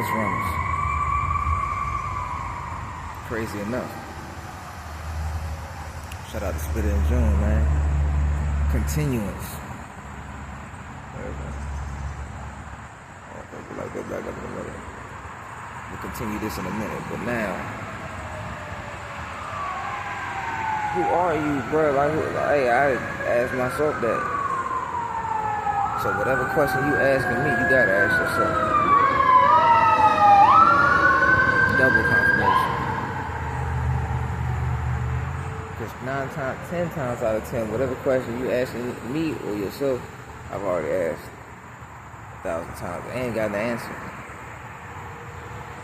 fastest runners. Crazy enough. Shout out to Spit in June, man. Continuance. We'll continue this in a minute, but now, who are you, bro? Hey, I asked myself that. So whatever question you asking me, you gotta ask yourself. Double confirmation. Because 10 times out of 10, whatever question you asking me or yourself, I've already asked 1,000 times. I ain't got the answer.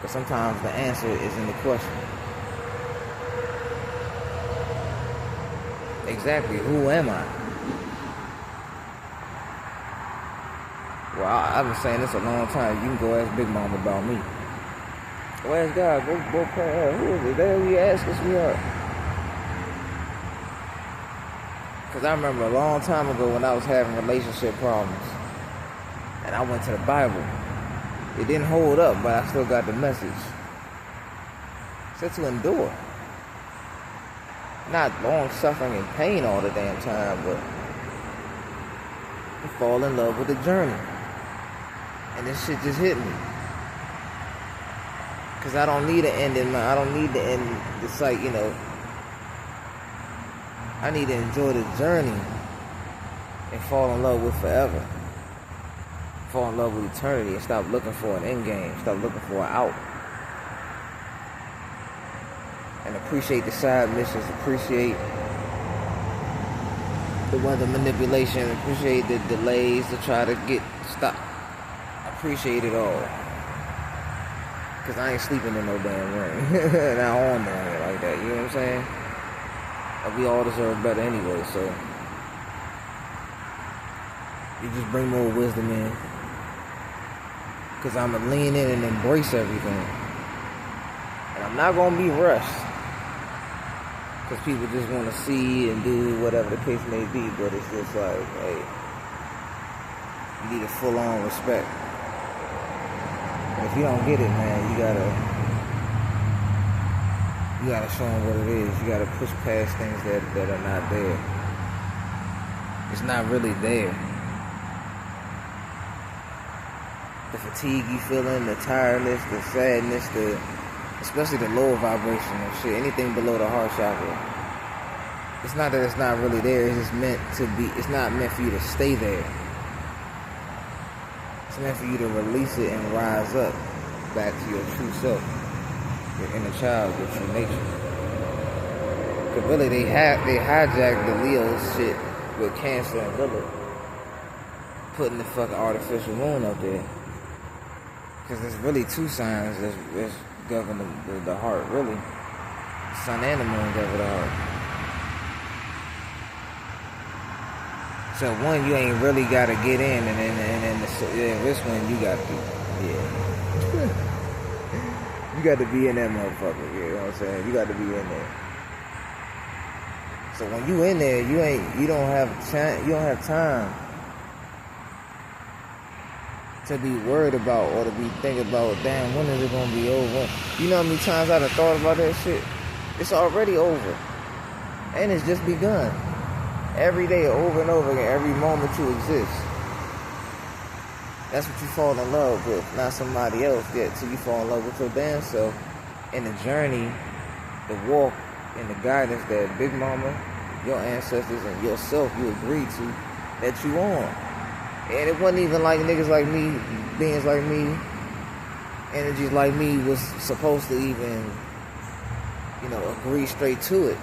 But sometimes the answer is in the question. Exactly, who am I? Well, I've been saying this a long time. You can go ask Big Mom about me. Go ask God. Go pray her. Who is it? That's who you ask us, we are. Because I remember a long time ago when I was having relationship problems. And I went to the Bible. It didn't hold up, but I still got the message. It said to endure. Not long suffering and pain all the damn time, but to fall in love with the journey. And this shit just hit me. Cause I don't need an end in mind. I don't need the end, the sight, you know. I need to enjoy the journey and fall in love with forever. Fall in love with eternity and stop looking for an end game. Stop looking for an out. And appreciate the side missions. Appreciate the weather manipulation. Appreciate the delays to try to get stopped. Appreciate it all. Cause I ain't sleeping in no damn rain. And I on there like that. You know what I'm saying? Like we all deserve better anyway. So you just bring more wisdom in. Cause I'ma lean in and embrace everything. And I'm not gonna be rushed. Cause people just wanna see and do whatever the case may be. But it's just like, hey, you need a full on respect. And if you don't get it, man, you gotta show them what it is. You gotta push past things that are not there. It's not really there. The fatigue you feeling, the tiredness, the sadness, especially the lower vibrational shit, anything below the heart chakra. It's not that it's not really there, it's just meant to be, it's not meant for you to stay there. It's meant for you to release it and rise up back to your true self, your inner child, your true nature. Because really they hijacked the Leo shit with Cancer and Lilith, putting the fucking artificial moon up there. Because there's really two signs that govern the heart, really. The sun and the moon govern the heart. So one, you ain't really got to get in, and then this one, you got to, you got to be in that motherfucker, you know what I'm saying? You got to be in there. So when you in there, you don't have time to be worried about or to be thinking about, damn, when is it gonna be over? You know how many times I done thought about that shit? It's already over. And it's just begun. Every day, over and over again, every moment you exist. That's what you fall in love with, not somebody else yet, till you fall in love with your damn self. And the journey, the walk, and the guidance that Big Mama, your ancestors, and yourself, you agreed to, that you on. And it wasn't even like niggas like me, beings like me, energies like me was supposed to even, agree straight to it.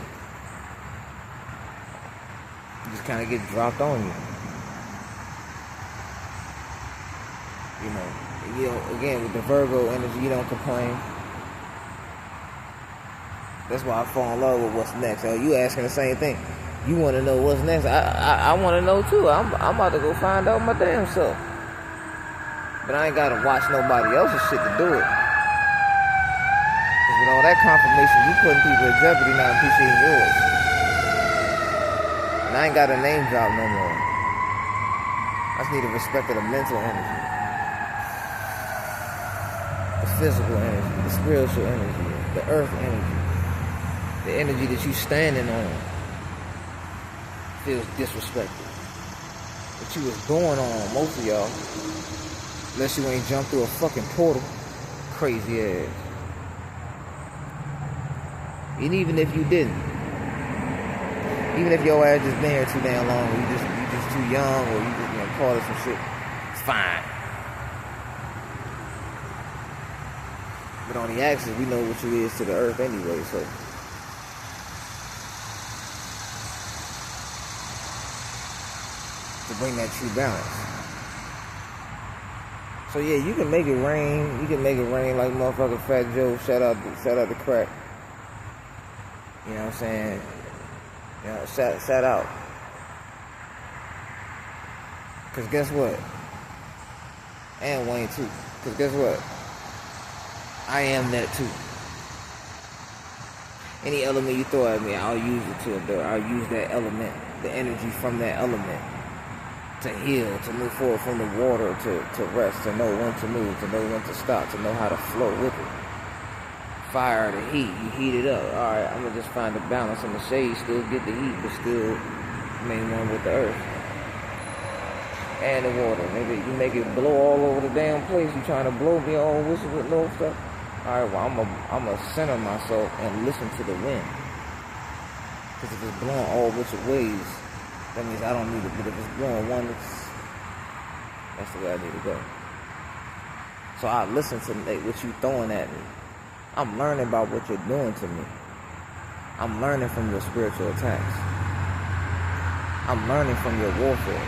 You just kind of get dropped on you. Again, with the Virgo energy, you don't complain. That's why I fall in love with what's next. You asking the same thing. You want to know what's next. I want to know too. I'm about to go find out my damn self. But I ain't got to watch nobody else's shit to do it. Because with all that confirmation, you putting people in jeopardy, not appreciating yours. And I ain't got a name drop no more. I just need to respect the mental energy. The physical energy, the spiritual energy, the earth energy, the energy that you standing on feels disrespected. What you was going on, most of y'all, unless you ain't jumped through a fucking portal, crazy ass. And even if you didn't, even if your ass just been here too damn long, or you just too young, or you just caught it some shit, it's fine. But on the axis, we know what you is to the earth anyway, so. To bring that true balance. So yeah, you can make it rain. You can make it rain like motherfucking Fat Joe. Shout out to Crack. You know what I'm saying? You know, shout out. Cause guess what? And Wayne too. Cause guess what? I am that too. Any element you throw at me, I'll use it to endure. I'll use that element, the energy from that element, to heal, to move forward from the water, to rest, to know when to move, to know when to stop, to know how to flow with it. Fire, the heat, you heat it up. Alright, I'm gonna just find the balance in the shade, still get the heat, but still remain one with the earth. And the water. Maybe you make it blow all over the damn place. You trying to blow me all whistle with no stuff. Alright, well, I'm a center myself and listen to the wind. Because if it's blowing all which ways, that means I don't need it. But if it's blowing one, that's the way I need to go. So I listen to what you throwing at me. I'm learning about what you're doing to me. I'm learning from your spiritual attacks. I'm learning from your warfare.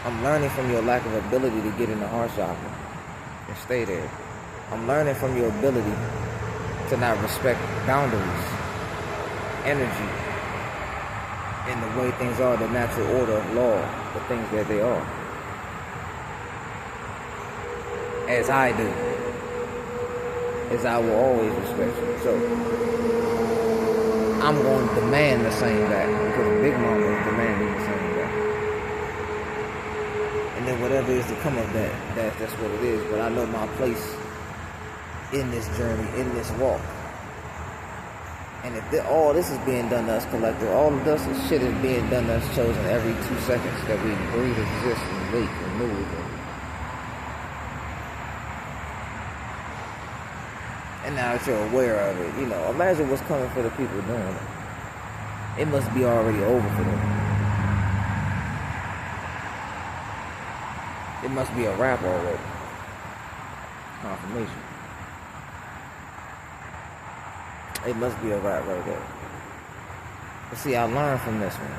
I'm learning from your lack of ability to get in the heart chakra and stay there. I'm learning from your ability to not respect boundaries, energy, and the way things are, the natural order of law, the things that they are. As I do. As I will always respect you. So, I'm going to demand the same back, because Big Mama is demanding the same back. And then whatever is to come of that's what it is. But I know my place in this journey, in this walk. And if all this is being done to us collective, all of this shit is being done to us chosen every 2 seconds that we breathe, exist, and wake, and move. And now that you're aware of it, you know, imagine what's coming for the people doing it. It must be already over for them. It must be a wrap already. Confirmation. It must be a wrap right there. But see, I learned from this one.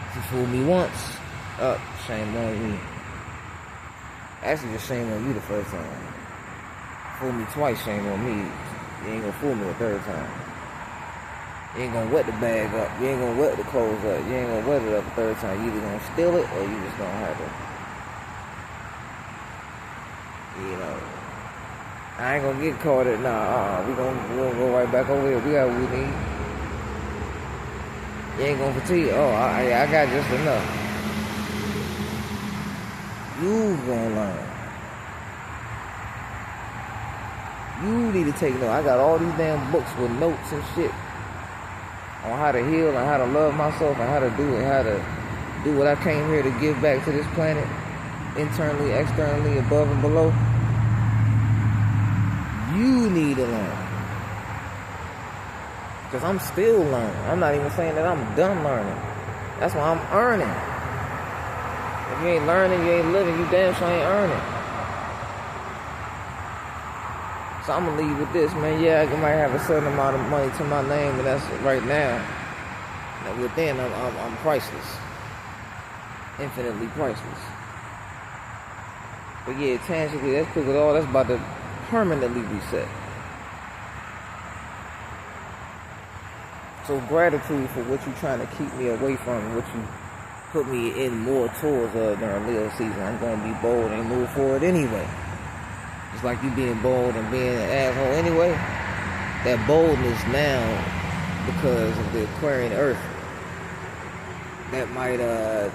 If you fooled me once, shame on me. Actually, just shame on you the first time. Fool me twice, shame on me. You ain't gonna fool me a third time. You ain't gonna wet the bag up. You ain't gonna wet the clothes up. You ain't gonna wet it up a third time. You either gonna steal it or you just gonna have it. You know. I ain't gonna get caught at we gonna go right back over here. We got what we need. You ain't gonna fatigue. I got just enough. You gonna learn. You need to take notes. I got all these damn books with notes and shit on how to heal and how to love myself and how to do it, how to do what I came here to give back to this planet, internally, externally, above and below. You need to learn. Because I'm still learning. I'm not even saying that I'm done learning. That's why I'm earning. If you ain't learning, you ain't living, you damn sure ain't earning. So I'm going to leave with this, man. Yeah, I might have a certain amount of money to my name, and that's right now. And within, I'm priceless. Infinitely priceless. But yeah, tangibly, that's because all that's about to permanently reset. So gratitude for what you're trying to keep me away from, what you put me in more towards during Leo season. I'm going to be bold and move forward anyway. It's like you being bold and being an asshole anyway. That boldness now, because of the Aquarian Earth, that might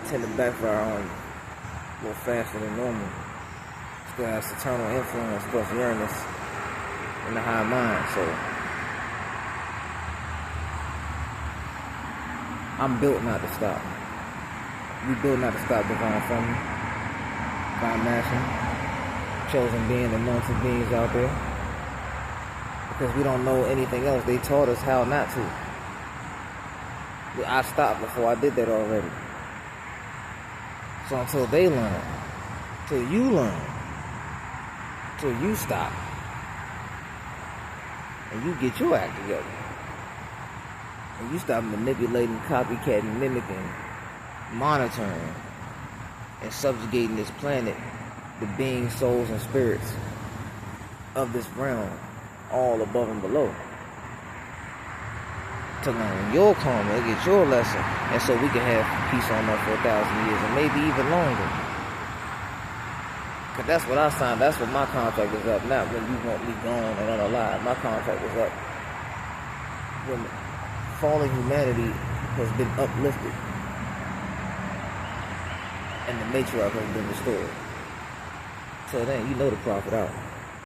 tend to backfire on a little faster than normal. That's eternal influence plus Uranus in the high mind. So I'm built not to stop. We built not to stop divine family, divine master, chosen being, anointed beings out there. Because we don't know anything else. They taught us how not to. I stopped before I did that already. So until they learn, till you learn, till you stop, and you get your act together, and you stop manipulating, copycatting, mimicking, monitoring, and subjugating this planet, the beings, souls, and spirits of this realm, all above and below, to learn your karma, get your lesson, and so we can have peace on earth for 1,000 years, and maybe even longer. Cause that's what I signed. That's what my contract is up. Not when you want me gone and unalive. My contract is up when fallen humanity has been uplifted and the matriarch has been restored. So then you know the prophet out.